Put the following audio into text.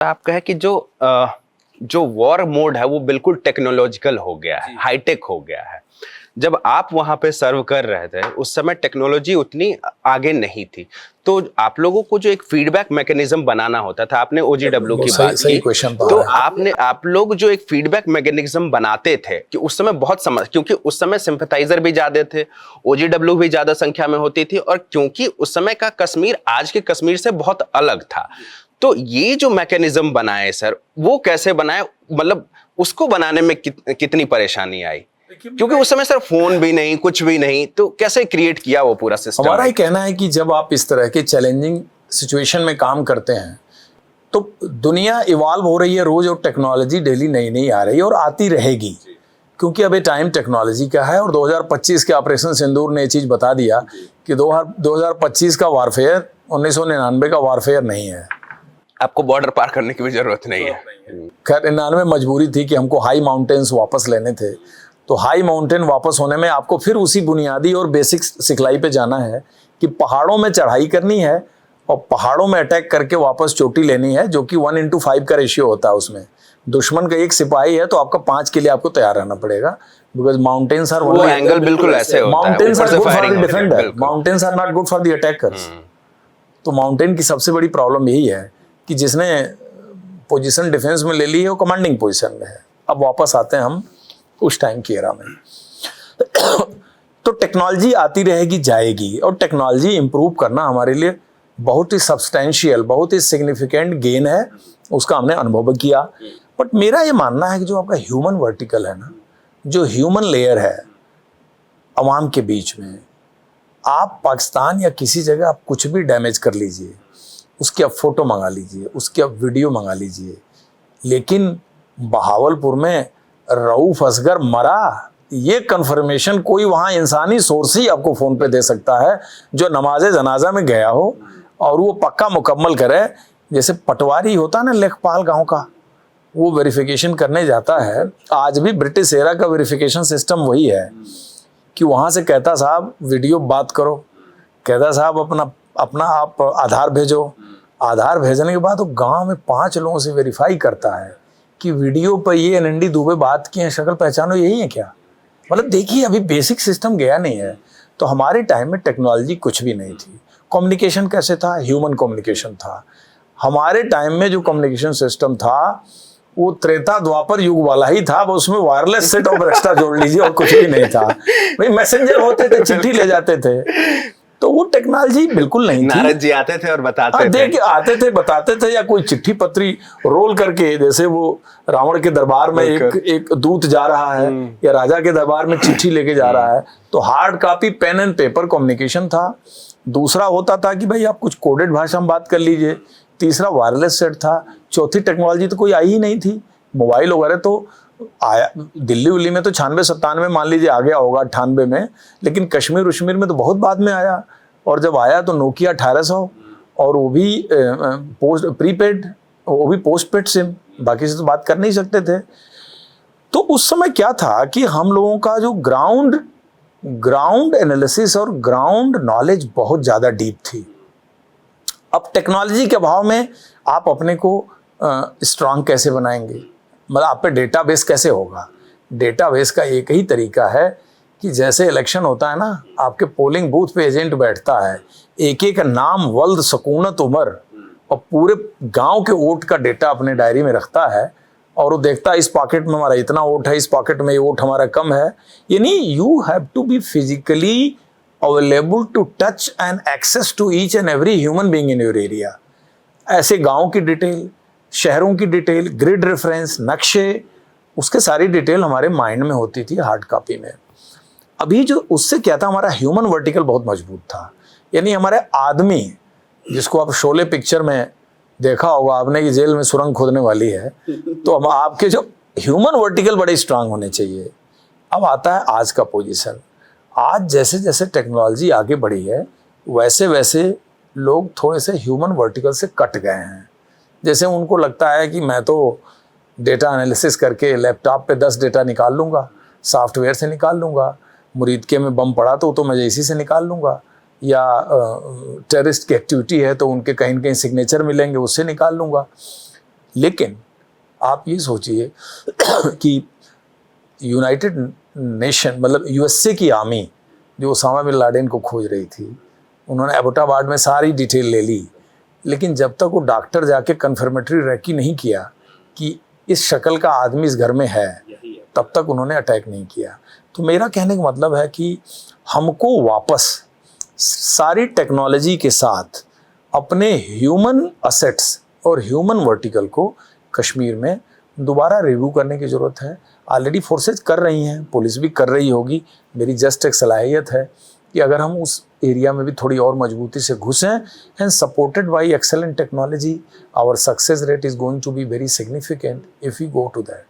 आप कहे कि जो वॉर मोड है वो बिल्कुल टेक्नोलॉजिकल हो गया है, हाईटेक हो गया है। जब आप वहां पे सर्व कर रहे थे उस समय टेक्नोलॉजी उतनी आगे नहीं थी, तो आप लोगों को जो एक फीडबैक मैकेनिज्म बनाना होता था, आपने OGW की बात की, तो आप लोग जो एक फीडबैक मैकेनिज्म बनाते थे कि उस समय बहुत क्योंकि उस समय सिंपैथाइजर भी ज्यादा थे, OGW भी ज्यादा संख्या में होती थी, और क्योंकि उस समय का कश्मीर आज के कश्मीर से बहुत अलग था, तो ये जो मैकेनिज्म बनाए सर, वो कैसे बनाए? मतलब उसको बनाने में कितनी परेशानी आई? क्योंकि उस समय सर फोन भी नहीं, कुछ भी नहीं, तो कैसे क्रिएट किया वो पूरा सिस्टम? हमारा ही कहना है कि जब आप इस तरह के चैलेंजिंग सिचुएशन में काम करते हैं तो दुनिया इवॉल्व हो रही है रोज, और टेक्नोलॉजी डेली नई नई आ रही है और आती रहेगी, क्योंकि अब ये टाइम टेक्नोलॉजी का है। और 2025 के ऑपरेशन सिंदूर ने ये चीज़ बता दिया कि 2025 का वारफेयर 1999 का वारफेयर नहीं है। आपको बॉर्डर पार करने की भी जरूरत नहीं है। खैर 99 मजबूरी थी कि हमको हाई माउंटेन्स वापस लेने थे, तो हाई माउंटेन वापस होने में आपको फिर उसी बुनियादी और बेसिक सिखलाई पे जाना है कि पहाड़ों में चढ़ाई करनी है और पहाड़ों में अटैक करके वापस चोटी लेनी है, जो कि 1:5 का रेशियो होता है। उसमें दुश्मन का एक सिपाही है तो आपका 5 के लिए आपको तैयार रहना पड़ेगा, बिकॉज माउंटेन्स आर वो एंगल बिल्कुल ऐसे होता है, mountains are good for the defender, defender, mountains are not good for the attackers. तो माउंटेन की सबसे बड़ी प्रॉब्लम यही है कि जिसने पोजीशन डिफेंस में ले ली है वो कमांडिंग पोजीशन में है। अब वापस आते हैं हम उस टाइम की एरा में। तो टेक्नोलॉजी आती रहेगी, जाएगी, और टेक्नोलॉजी इंप्रूव करना हमारे लिए बहुत ही सब्सटेंशियल, बहुत ही सिग्निफिकेंट गेन है, उसका हमने अनुभव किया। बट मेरा ये मानना है कि जो आपका ह्यूमन वर्टिकल है ना, जो ह्यूमन लेयर है अवाम के बीच में, आप पाकिस्तान या किसी जगह आप कुछ भी डैमेज कर लीजिए, उसकी आप फोटो मंगा लीजिए, उसकी आप वीडियो मंगा लीजिए, लेकिन बहावलपुर में रऊफ असगर मरा, ये कंफर्मेशन कोई वहाँ इंसानी सोर्स ही आपको फ़ोन पे दे सकता है, जो नमाज जनाजा में गया हो और वो पक्का मुकम्मल करे। जैसे पटवारी होता ना लेखपाल गांव का, वो वेरिफिकेशन करने जाता है, आज भी ब्रिटिश एरा का वेरिफिकेशन सिस्टम वही है कि वहाँ से कहता साहब वीडियो बात करो, कहता साहब अपना आप आधार भेजो, आधार भेजने के बाद वो गांव में 5 लोगों से वेरीफाई करता है कि वीडियो पर ये NND दुबे बात की है, शक्ल पहचानो, यही है क्या? मतलब देखिए, अभी बेसिक सिस्टम गया नहीं है। तो हमारे टाइम में टेक्नोलॉजी कुछ भी नहीं थी। कम्युनिकेशन कैसे था? ह्यूमन कम्युनिकेशन था। हमारे टाइम में जो कम्युनिकेशन सिस्टम था वो त्रेता द्वापर युग वाला ही था, वो उसमें वायरलेस सेट ऑफ एक्स्ट्रा जोड़ लीजिए और कुछ भी नहीं था। भाई मैसेंजर होते थे, चिट्ठी ले जाते थे, तो वो टेक्नोलॉजी बिल्कुल नहीं थी। नारद जी आते थे और बताते थे, आते थे, बताते थे, या कोई चिट्ठी पत्री रोल करके, जैसे वो रावण के दरबार में एक दूत जा रहा है या राजा के दरबार में चिट्ठी लेके जा रहा है, तो hard copy pen and paper communication था। दूसरा होता था कि भाई आप कुछ कोडेड भाषा में बात कर लीजिए। तीसरा वायरलेस सेट था। चौथी टेक्नोलॉजी तो कोई आई ही नहीं थी। मोबाइल वगैरह तो आया दिल्ली उल्ली में तो 96-97 मान लीजिए आ गया होगा, 98 में, लेकिन कश्मीर उश्मीर में तो बहुत बाद में आया। और जब आया तो नोकिया 1800, और वो भी प्रीपेड, वो भी पोस्टपेड सिम, बाकी से तो बात कर नहीं सकते थे। तो उस समय क्या था कि हम लोगों का जो ग्राउंड एनालिसिस और ग्राउंड नॉलेज बहुत ज़्यादा डीप थी। अब टेक्नोलॉजी के अभाव में आप अपने को स्ट्रांग कैसे बनाएंगे? मतलब आप पे डेटाबेस कैसे होगा? डेटाबेस का एक ही तरीका है कि जैसे इलेक्शन होता है ना, आपके पोलिंग बूथ पे एजेंट बैठता है, एक एक नाम, वल्द, सकूनत, उम्र, और पूरे गांव के वोट का डेटा अपने डायरी में रखता है, और वो देखता है इस पॉकेट में हमारा इतना वोट है, इस पॉकेट में ये वोट हमारा कम है। यानी you have to be physically available to touch and access to each and every human being in your area. ऐसे गाँव की डिटेल, शहरों की डिटेल, ग्रिड रेफरेंस, नक्शे, उसके सारी डिटेल हमारे माइंड में होती थी हार्ड कॉपी में। अभी जो उससे क्या था, हमारा ह्यूमन वर्टिकल बहुत मजबूत था। यानी हमारे आदमी, जिसको आप शोले पिक्चर में देखा होगा आपने कि जेल में सुरंग खोदने वाली है, तो अब आपके जो ह्यूमन वर्टिकल बड़े स्ट्रांग होने चाहिए। अब आता है आज का पोजीशन। आज जैसे जैसे टेक्नोलॉजी आगे बढ़ी है, वैसे वैसे लोग थोड़े से ह्यूमन वर्टिकल से कट गए हैं। जैसे उनको लगता है कि मैं तो डेटा एनालिसिस करके लैपटॉप पे 10 डेटा निकाल लूँगा, सॉफ्टवेयर से निकाल लूँगा, मुरीदके में बम पड़ा तो मैं इसी से निकाल लूँगा, या टेररिस्ट की एक्टिविटी है तो उनके कहीं न कहीं सिग्नेचर मिलेंगे, उससे निकाल लूँगा। लेकिन आप ये सोचिए कि यूनाइटेड नेशन मतलब यूएसए की आर्मी जो ओसामा बिन लादेन को खोज रही थी, उन्होंने एबोटाबाद में सारी डिटेल ले ली, लेकिन जब तक वो डॉक्टर जाके कन्फर्मेटरी रेकी नहीं किया कि इस शक्ल का आदमी इस घर में है, तब तक उन्होंने अटैक नहीं किया। तो मेरा कहने का मतलब है कि हमको वापस सारी टेक्नोलॉजी के साथ अपने ह्यूमन असेट्स और ह्यूमन वर्टिकल को कश्मीर में दोबारा रिव्यू करने की ज़रूरत है। ऑलरेडी फोर्सेज कर रही हैं, पुलिस भी कर रही होगी। मेरी जस्ट एक सलाहियत है कि अगर हम उस एरिया में भी थोड़ी और मजबूती से घुसें and supported by excellent technology, our success rate is going to be very significant if we go to that.